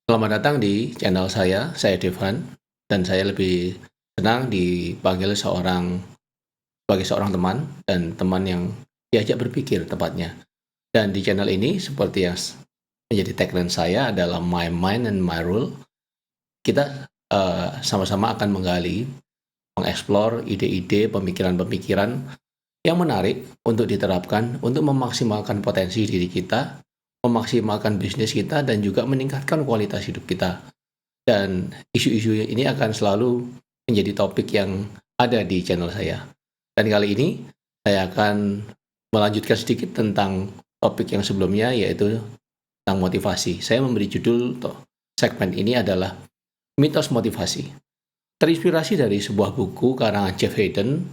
Selamat datang di channel saya Devhan, dan saya lebih senang dipanggil sebagai seorang teman dan teman yang diajak berpikir tepatnya. Dan di channel ini seperti yang menjadi tagline saya adalah My Mind and My Rule. Kita sama-sama akan menggali, mengeksplor ide-ide, pemikiran-pemikiran yang menarik untuk diterapkan untuk memaksimalkan potensi diri kita, memaksimalkan bisnis kita, dan juga meningkatkan kualitas hidup kita. Dan isu-isu ini akan selalu menjadi topik yang ada di channel saya. Dan kali ini saya akan melanjutkan sedikit tentang topik yang sebelumnya, yaitu tentang motivasi. Saya memberi judul segmen ini adalah mitos motivasi. Terinspirasi dari sebuah buku karangan Jeff Haden,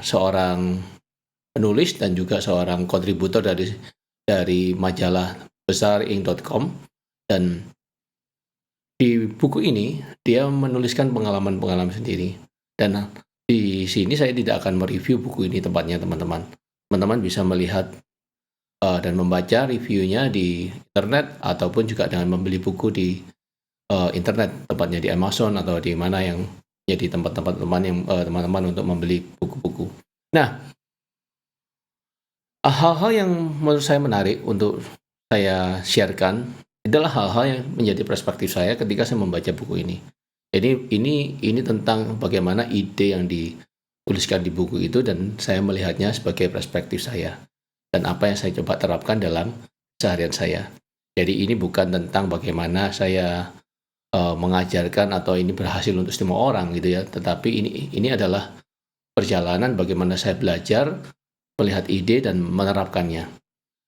seorang penulis dan juga seorang kontributor dari majalah besar Inc.com. Dan di buku ini dia menuliskan pengalaman-pengalaman sendiri. Dan di sini saya tidak akan mereview buku ini tepatnya, teman-teman. Teman-teman bisa melihat dan membaca reviewnya di internet, ataupun juga dengan membeli buku di internet, tepatnya di Amazon atau di mana yang jadi tempat-tempat teman-teman untuk membeli buku-buku. Nah, hal-hal yang menurut saya menarik untuk saya sharekan adalah hal-hal yang menjadi perspektif saya ketika saya membaca buku ini. Jadi ini tentang bagaimana ide yang dituliskan di buku itu, dan saya melihatnya sebagai perspektif saya dan apa yang saya coba terapkan dalam keseharian saya. Jadi ini bukan tentang bagaimana saya mengajarkan atau ini berhasil untuk semua orang gitu ya, tetapi ini adalah perjalanan bagaimana saya belajar, melihat ide dan menerapkannya.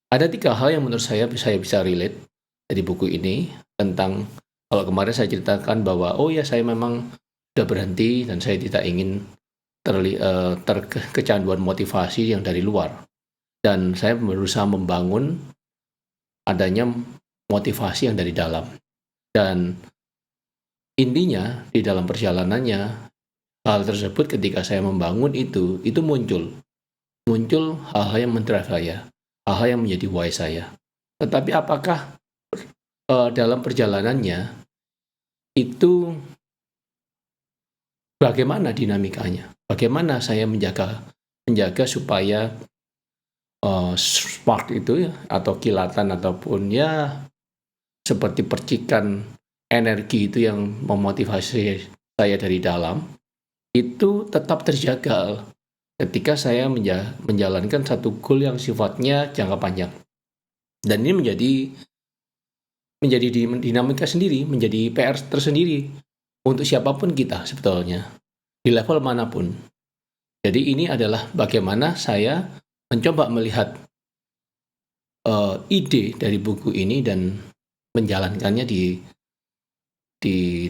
Ada 3 hal yang menurut saya bisa relate dari buku ini tentang, kalau kemarin saya ceritakan bahwa saya memang sudah berhenti dan saya tidak ingin kecanduan motivasi yang dari luar, dan saya berusaha membangun adanya motivasi yang dari dalam. Dan intinya di dalam perjalanannya, hal tersebut ketika saya membangun itu muncul hal-hal yang mendrive saya, hal-hal yang menjadi why saya. Tetapi apakah dalam perjalanannya itu bagaimana dinamikanya? Bagaimana saya menjaga supaya spark itu ya, atau kilatan ataupun ya seperti percikan energi itu yang memotivasi saya dari dalam itu tetap terjaga ketika saya menjalankan satu goal yang sifatnya jangka panjang. Dan ini menjadi dinamika sendiri, menjadi PR tersendiri untuk siapapun kita sebetulnya, di level manapun. Jadi ini adalah bagaimana saya mencoba melihat ide dari buku ini dan menjalankannya di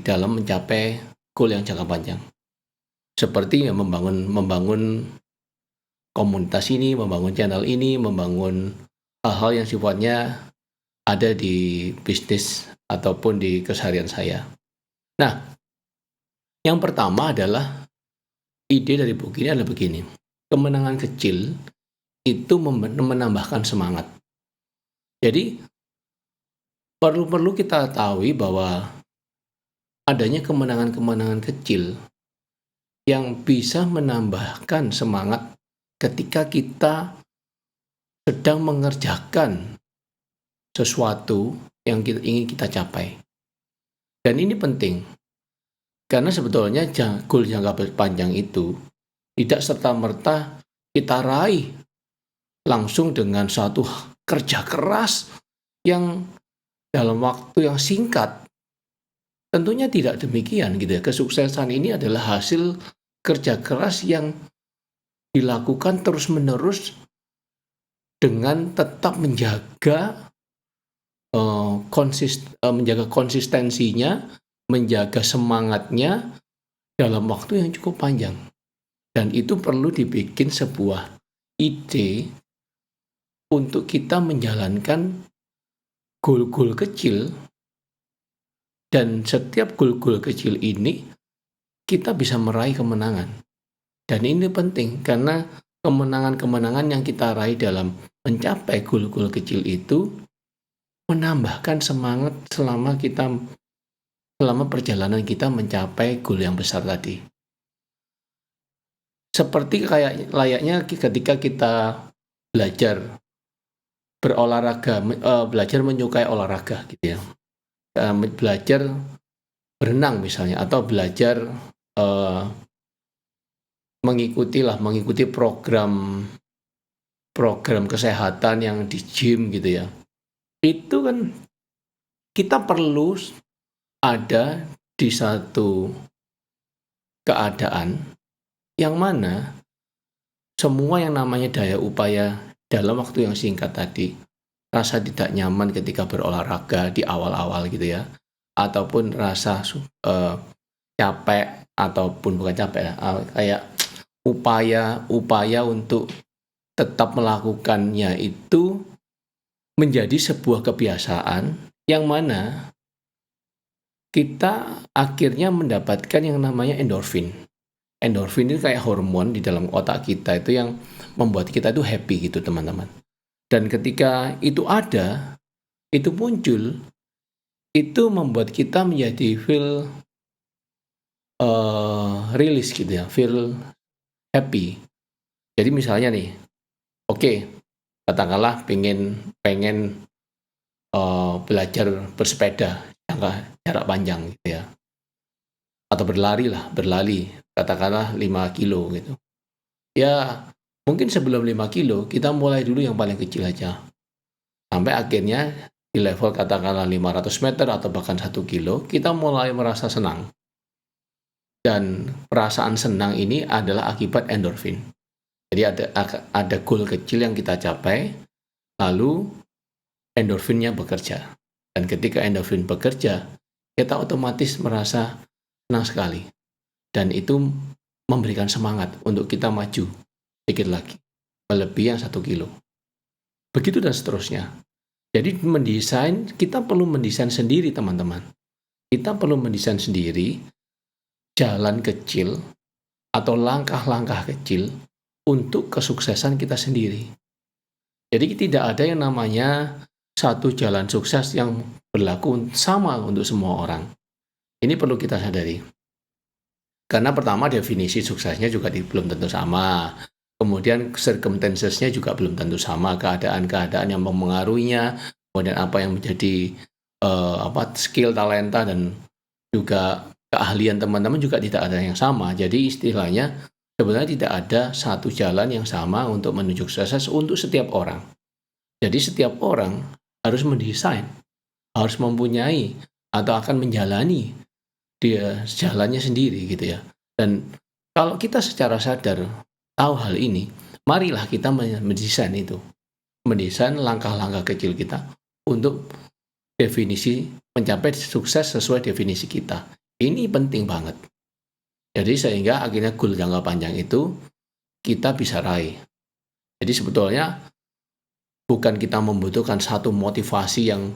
dalam mencapai goal yang jangka panjang. Seperti membangun komunitas ini, membangun channel ini, membangun hal-hal yang sifatnya ada di bisnis ataupun di keseharian saya. Nah, yang pertama adalah ide dari buku ini adalah begini. Kemenangan kecil itu menambahkan semangat. Jadi perlu kita tahu bahwa adanya kemenangan-kemenangan kecil yang bisa menambahkan semangat ketika kita sedang mengerjakan sesuatu yang ingin kita capai. Dan ini penting, karena sebetulnya goal jangka panjang itu tidak serta-merta kita raih langsung dengan suatu kerja keras yang dalam waktu yang singkat. Tentunya tidak demikian gitu ya. Kesuksesan ini adalah hasil kerja keras yang dilakukan terus-menerus dengan tetap menjaga menjaga konsistensinya, menjaga semangatnya dalam waktu yang cukup panjang. Dan itu perlu dibikin sebuah ide untuk kita menjalankan goal-goal kecil, dan setiap goal-goal kecil ini kita bisa meraih kemenangan. Dan ini penting karena kemenangan-kemenangan yang kita raih dalam mencapai goal-goal kecil itu menambahkan semangat selama perjalanan kita mencapai goal yang besar tadi. Seperti kayak layaknya ketika kita belajar berolahraga, belajar menyukai olahraga gitu ya, belajar berenang misalnya atau belajar, eee, mengikuti program program kesehatan yang di gym gitu ya. Itu kan kita perlu ada di satu keadaan yang mana semua yang namanya daya upaya dalam waktu yang singkat tadi, rasa tidak nyaman ketika berolahraga di awal-awal gitu ya, ataupun rasa capek ataupun bukan capek ya, kayak upaya untuk tetap melakukannya itu menjadi sebuah kebiasaan yang mana kita akhirnya mendapatkan yang namanya endorfin. Endorfin itu kayak hormon di dalam otak kita itu yang membuat kita itu happy gitu teman-teman. Dan ketika itu ada, itu muncul, itu membuat kita menjadi feel release gitu ya, feel happy. Jadi misalnya nih, oke, katakanlah pengen belajar bersepeda jarak panjang gitu ya, atau berlari katakanlah 5 kilo gitu. Ya mungkin sebelum 5 kilo kita mulai dulu yang paling kecil aja, sampai akhirnya di level katakanlah 500 meter atau bahkan 1 kilo kita mulai merasa senang. Dan perasaan senang ini adalah akibat endorfin. Jadi ada goal kecil yang kita capai, lalu endorfinnya bekerja. Dan ketika endorfin bekerja, kita otomatis merasa senang sekali. Dan itu memberikan semangat untuk kita maju sedikit lagi, melebihi yang 1 kilo. Begitu dan seterusnya. Jadi kita perlu mendesain sendiri teman-teman. Kita perlu mendesain sendiri jalan kecil atau langkah-langkah kecil untuk kesuksesan kita sendiri. Jadi tidak ada yang namanya satu jalan sukses yang berlaku sama untuk semua orang. Ini perlu kita sadari. Karena pertama definisi suksesnya juga belum tentu sama. Kemudian circumstances-nya juga belum tentu sama, keadaan-keadaan yang mempengaruhinya, kemudian apa yang menjadi skill, talenta, dan juga keahlian teman-teman juga tidak ada yang sama. Jadi istilahnya sebenarnya tidak ada satu jalan yang sama untuk menuju sukses untuk setiap orang. Jadi setiap orang harus mendesain, harus mempunyai atau akan menjalani dia jalannya sendiri gitu ya. Dan kalau kita secara sadar tahu hal ini, marilah kita mendesain itu. Mendesain langkah-langkah kecil kita untuk definisi mencapai sukses sesuai definisi kita. Ini penting banget. Jadi sehingga akhirnya goal jangka panjang itu kita bisa raih. Jadi sebetulnya bukan kita membutuhkan satu motivasi yang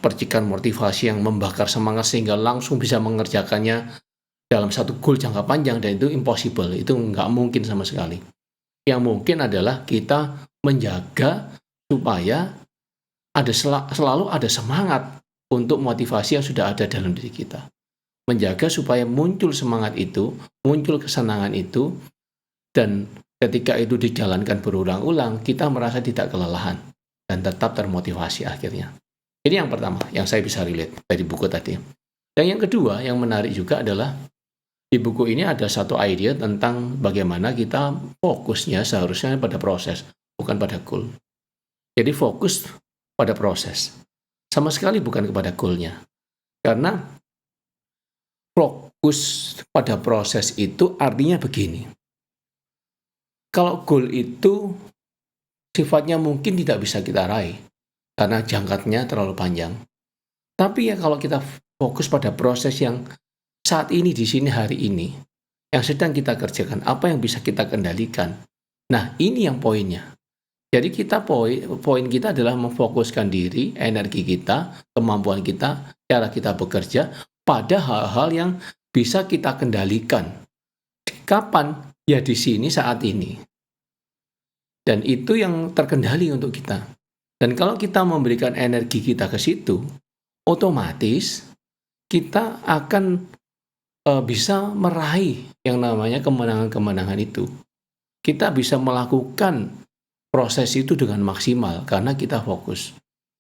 percikan motivasi yang membakar semangat sehingga langsung bisa mengerjakannya dalam satu goal jangka panjang, dan itu impossible, itu nggak mungkin sama sekali. Yang mungkin adalah kita menjaga supaya selalu ada semangat untuk motivasi yang sudah ada dalam diri kita. Menjaga supaya muncul semangat itu, muncul kesenangan itu, dan ketika itu dijalankan berulang-ulang, kita merasa tidak kelelahan dan tetap termotivasi akhirnya. Ini yang pertama, yang saya bisa relate dari buku tadi. Dan yang kedua, yang menarik juga adalah di buku ini ada satu ide tentang bagaimana kita fokusnya seharusnya pada proses, bukan pada goal. Jadi fokus pada proses, sama sekali bukan kepada goal-nya. Karena fokus pada proses itu artinya begini. Kalau goal itu sifatnya mungkin tidak bisa kita raih karena jangkanya terlalu panjang. Tapi ya kalau kita fokus pada proses yang saat ini, di sini, hari ini, yang sedang kita kerjakan, apa yang bisa kita kendalikan. Nah, ini yang poinnya. Jadi poin kita adalah memfokuskan diri, energi kita, kemampuan kita, cara kita bekerja pada hal-hal yang bisa kita kendalikan. Kapan? Ya di sini saat ini. Dan itu yang terkendali untuk kita. Dan kalau kita memberikan energi kita ke situ, otomatis kita akan bisa meraih yang namanya kemenangan-kemenangan itu. Kita bisa melakukan proses itu dengan maksimal karena kita fokus.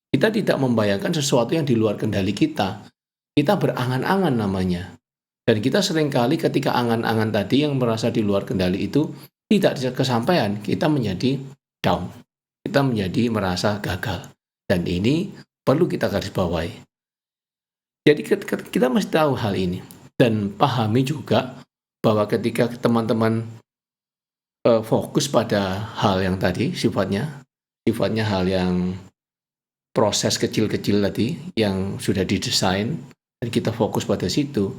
Kita tidak membayangkan sesuatu yang di luar kendali kita. Kita berangan-angan namanya. Dan kita seringkali ketika angan-angan tadi yang merasa di luar kendali itu tidak kesampaian, kita menjadi down. Kita menjadi merasa gagal. Dan ini perlu kita garis bawahi. Jadi kita mesti tahu hal ini. Dan pahami juga bahwa ketika teman-teman fokus pada hal yang tadi, sifatnya hal yang proses kecil-kecil tadi yang sudah didesain, dan kita fokus pada situ,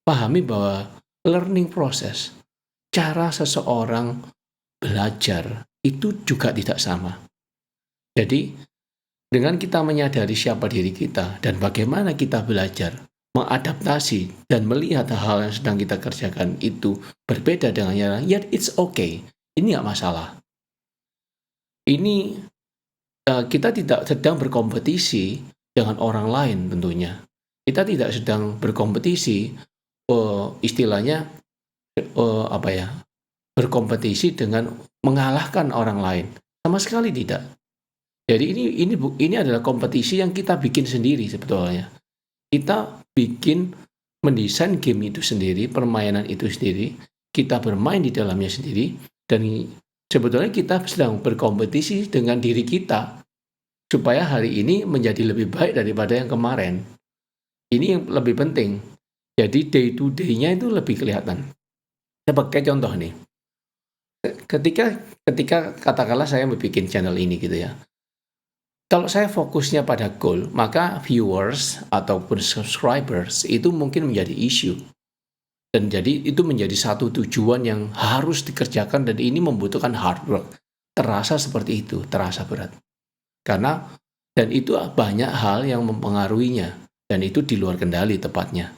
pahami bahwa learning process, cara seseorang belajar itu juga tidak sama. Jadi, dengan kita menyadari siapa diri kita dan bagaimana kita belajar, mengadaptasi dan melihat hal yang sedang kita kerjakan itu berbeda dengan yang lain, yet it's okay. Ini nggak masalah. Ini kita tidak sedang berkompetisi dengan orang lain tentunya. Kita tidak sedang berkompetisi, istilahnya berkompetisi dengan mengalahkan orang lain. Sama sekali tidak. Jadi ini adalah kompetisi yang kita bikin sendiri sebetulnya. Kita mendesain game itu sendiri, permainan itu sendiri, kita bermain di dalamnya sendiri, dan sebetulnya kita sedang berkompetisi dengan diri kita supaya hari ini menjadi lebih baik daripada yang kemarin. Ini yang lebih penting. Jadi day to day-nya itu lebih kelihatan. Sebagai contoh nih, ketika katakanlah saya bikin channel ini gitu ya. Kalau saya fokusnya pada goal, maka viewers ataupun subscribers itu mungkin menjadi isu. Dan jadi itu menjadi satu tujuan yang harus dikerjakan dan ini membutuhkan hard work. Terasa seperti itu, terasa berat. Dan itu banyak hal yang mempengaruhinya dan itu di luar kendali tepatnya.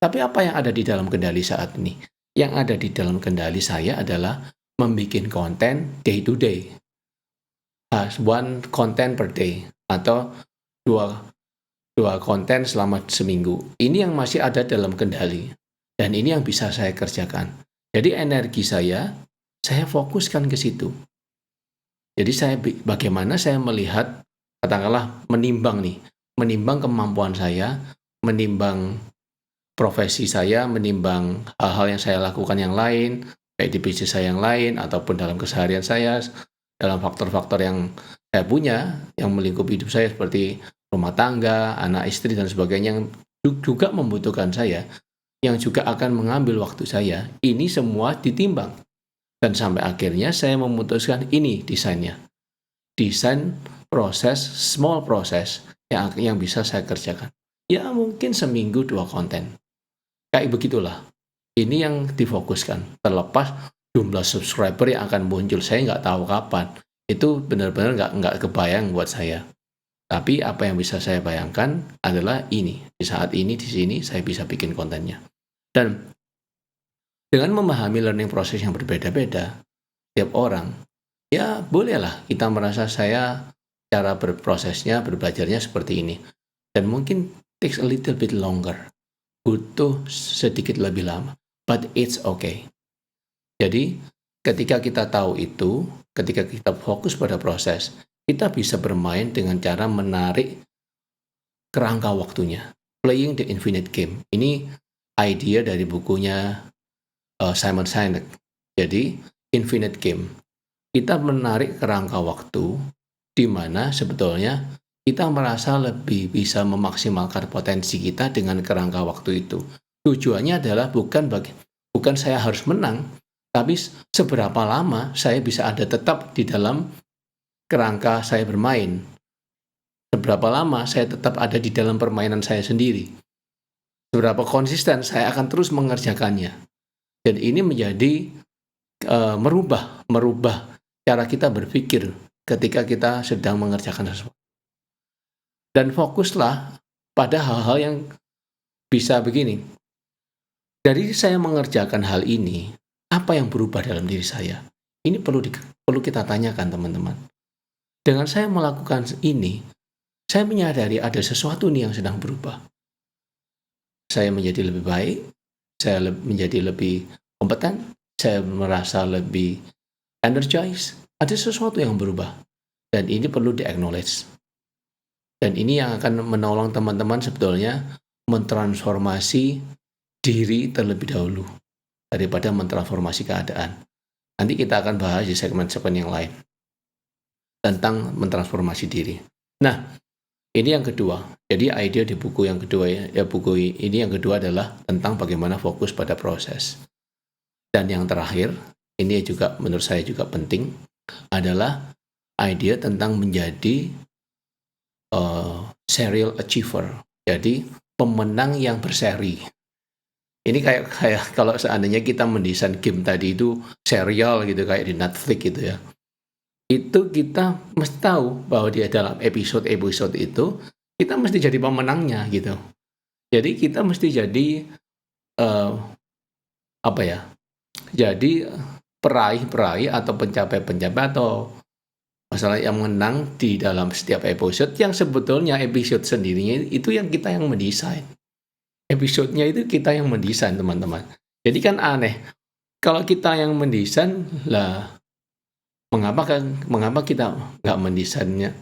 Tapi apa yang ada di dalam kendali saat ini? Yang ada di dalam kendali saya adalah membuat konten day to day. One content per day atau dua konten selama seminggu. Ini yang masih ada dalam kendali dan ini yang bisa saya kerjakan. Jadi energi saya fokuskan ke situ. Jadi bagaimana saya melihat, katakanlah menimbang kemampuan saya, menimbang profesi saya, menimbang hal-hal yang saya lakukan yang lain, baik di bisnis saya yang lain ataupun dalam keseharian saya, dalam faktor-faktor yang saya punya, yang melingkupi hidup saya seperti rumah tangga, anak istri, dan sebagainya yang juga membutuhkan saya, yang juga akan mengambil waktu saya, ini semua ditimbang. Dan sampai akhirnya saya memutuskan ini desainnya. Desain proses, small proses yang bisa saya kerjakan. Ya mungkin seminggu 2 konten. Kayak begitulah. Ini yang difokuskan. Terlepas jumlah subscriber yang akan muncul, saya nggak tahu kapan. Itu benar-benar nggak kebayang buat saya. Tapi apa yang bisa saya bayangkan adalah ini. Di saat ini, di sini, saya bisa bikin kontennya. Dan dengan memahami learning process yang berbeda-beda, tiap orang, ya bolehlah kita merasa cara berprosesnya, berbelajarnya seperti ini. Dan mungkin takes a little bit longer. Butuh sedikit lebih lama. But it's okay. Jadi, ketika kita tahu itu, ketika kita fokus pada proses, kita bisa bermain dengan cara menarik kerangka waktunya. Playing the infinite game. Ini idea dari bukunya Simon Sinek. Jadi, infinite game. Kita menarik kerangka waktu di mana sebetulnya kita merasa lebih bisa memaksimalkan potensi kita dengan kerangka waktu itu. Tujuannya adalah bukan saya harus menang, tapi seberapa lama saya bisa ada tetap di dalam kerangka saya bermain. Seberapa lama saya tetap ada di dalam permainan saya sendiri. Seberapa konsisten saya akan terus mengerjakannya. Dan ini menjadi merubah cara kita berpikir ketika kita sedang mengerjakan sesuatu. Dan fokuslah pada hal-hal yang bisa begini. Dari saya mengerjakan hal ini, apa yang berubah dalam diri saya? Ini perlu kita tanyakan, teman-teman. Dengan saya melakukan ini, saya menyadari ada sesuatu nih yang sedang berubah. Saya menjadi lebih baik, saya menjadi lebih kompeten, saya merasa lebih energized, ada sesuatu yang berubah. Dan ini perlu di-acknowledge. Dan ini yang akan menolong teman-teman sebetulnya mentransformasi diri terlebih dahulu daripada mentransformasi keadaan. Nanti kita akan bahas di segmen-segmen yang lain tentang mentransformasi diri. Nah, ini yang kedua. Jadi ide di buku yang kedua buku ini yang kedua adalah tentang bagaimana fokus pada proses. Dan yang terakhir, ini juga menurut saya juga penting, adalah ide tentang menjadi serial achiever. Jadi pemenang yang berseri. Ini kayak kalau seandainya kita mendesain game tadi itu serial gitu kayak di Netflix gitu ya. Itu kita mesti tahu bahwa dia dalam episode-episode itu kita mesti jadi pemenangnya gitu. Jadi kita mesti jadi apa ya? Jadi peraih-peraih atau pencapai-pencapai atau masalah yang menang di dalam setiap episode yang sebetulnya episode sendirinya itu yang kita yang mendesain. Episodenya itu kita yang mendesain, teman-teman. Jadi kan aneh. Kalau kita yang mendesain, lah mengapa kita nggak mendesainnya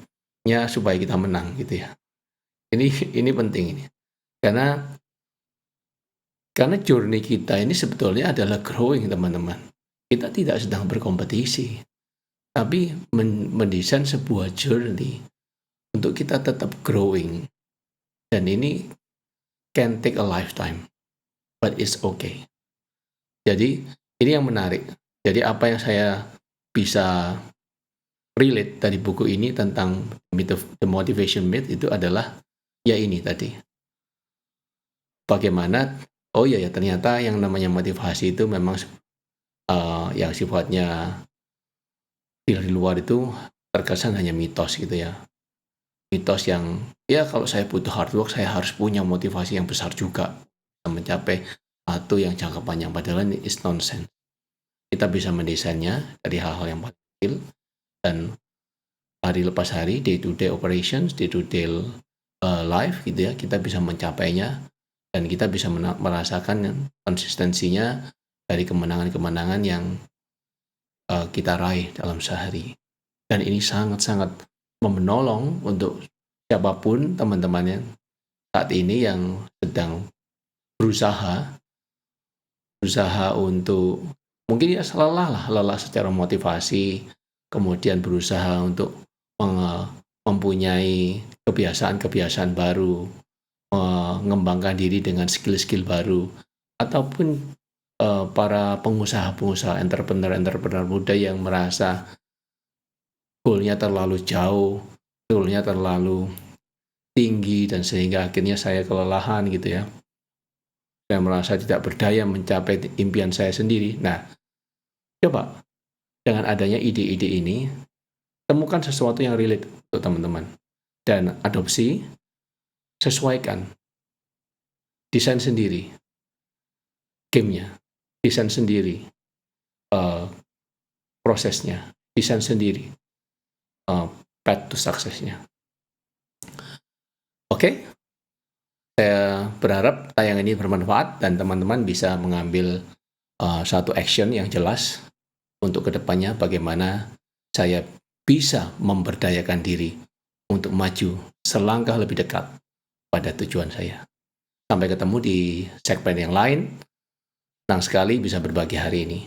supaya kita menang gitu ya. Ini penting ini. Karena journey kita ini sebetulnya adalah growing, teman-teman. Kita tidak sedang berkompetisi, tapi mendesain sebuah journey untuk kita tetap growing. Dan ini can take a lifetime, but it's okay. Jadi ini yang menarik. Jadi apa yang saya bisa relate dari buku ini tentang The Motivation Myth itu adalah ya ini tadi. Bagaimana ternyata yang namanya motivasi itu memang yang sifatnya dari luar itu terkesan hanya mitos gitu ya. Mitos yang ya kalau saya butuh hard work saya harus punya motivasi yang besar juga mencapai satu yang jangka panjang, padahal ini is nonsense. Kita bisa mendesainnya dari hal-hal yang paling kecil dan hari lepas hari, day to day operations, day to day life gitu ya, kita bisa mencapainya dan kita bisa merasakan konsistensinya dari kemenangan-kemenangan yang kita raih dalam sehari. Dan ini sangat-sangat menolong untuk siapapun teman-temannya saat ini yang sedang berusaha untuk mungkin ya lelah secara motivasi, kemudian berusaha untuk mempunyai kebiasaan-kebiasaan baru, mengembangkan diri dengan skill-skill baru, ataupun para pengusaha-pengusaha, entrepreneur muda yang merasa goalnya terlalu jauh, goalnya terlalu tinggi, dan sehingga akhirnya saya kelelahan gitu ya. Saya merasa tidak berdaya mencapai impian saya sendiri. Nah, coba dengan adanya ide-ide ini, temukan sesuatu yang relate untuk teman-teman. Dan adopsi, sesuaikan. Desain sendiri. Gamenya. Desain sendiri. Prosesnya. Desain sendiri. Path to success-nya. Oke? Saya berharap tayangan ini bermanfaat dan teman-teman bisa mengambil satu action yang jelas untuk kedepannya bagaimana saya bisa memberdayakan diri untuk maju selangkah lebih dekat pada tujuan saya. Sampai ketemu di segmen yang lain. Senang sekali bisa berbagi hari ini.